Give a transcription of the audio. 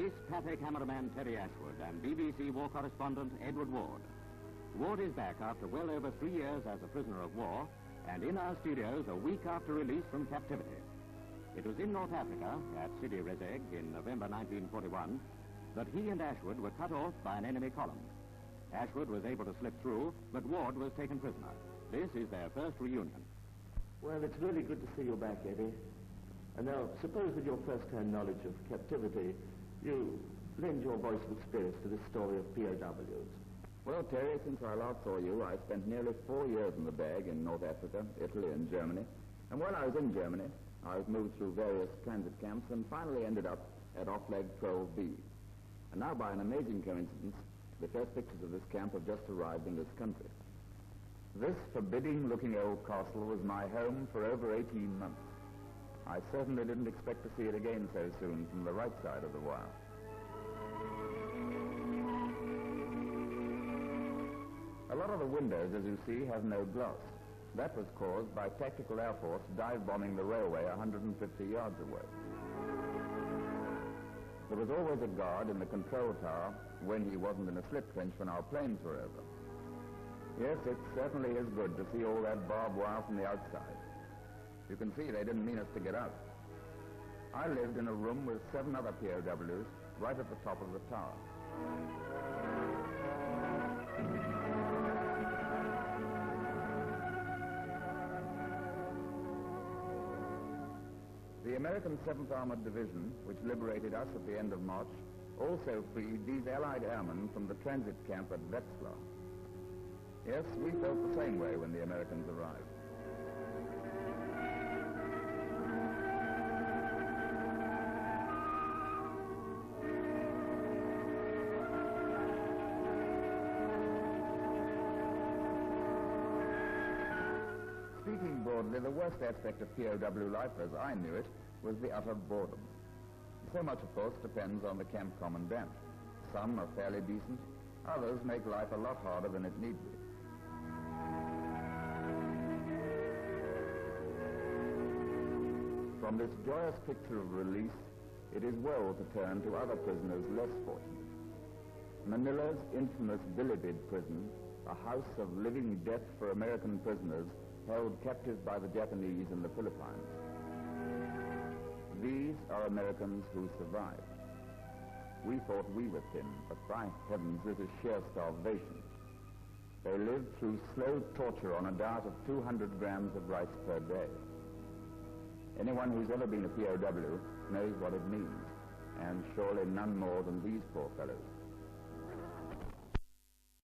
Ace Pathé cameraman Terry Ashwood and BBC war correspondent Edward Ward. Ward is back after well over 3 years as a prisoner of war and in our studios a week after release from captivity. It was in North Africa, at Sidi Rezeg in November 1941, that he and Ashwood were cut off by an enemy column. Ashwood was able to slip through, but Ward was taken prisoner. This is their first reunion. Well, it's really good to see you back, Eddie. And now, suppose with your first-hand knowledge of captivity, you lend your voice of experience to this story of P.O.Ws. Well, Terry, since I last saw you, I spent nearly 4 years in the bag in North Africa, Italy, and Germany. And while I was in Germany, I was moved through various transit camps and finally ended up at Off-Leg 12B. And now, by an amazing coincidence, the first pictures of this camp have just arrived in this country. This forbidding-looking old castle was my home for over 18 months. I certainly didn't expect to see it again so soon from the right side of the wire. A lot of the windows, as you see, have no glass. That was caused by Tactical Air Force dive-bombing the railway 150 yards away. There was always a guard in the control tower when he wasn't in a slip trench when our planes were over. Yes, it certainly is good to see all that barbed wire from the outside. You can see they didn't mean us to get out. I lived in a room with 7 other POWs right at the top of the tower. The American 7th Armored Division, which liberated us at the end of March, also freed these Allied airmen from the transit camp at Wetzlar. Yes, we felt the same way when the Americans arrived. Speaking broadly, the worst aspect of POW life, as I knew it, was the utter boredom. So much, of course, depends on the camp commandant. Some are fairly decent, others make life a lot harder than it need be. From this joyous picture of release, it is well to turn to other prisoners less fortunate. Manila's infamous Bilibid prison, a house of living death for American prisoners held captive by the Japanese in the Philippines. These are Americans who survived. We thought we were thin, but by heavens, this is sheer starvation. They lived through slow torture on a diet of 200 grams of rice per day. Anyone who's ever been a POW knows what it means, and surely none more than these poor fellows.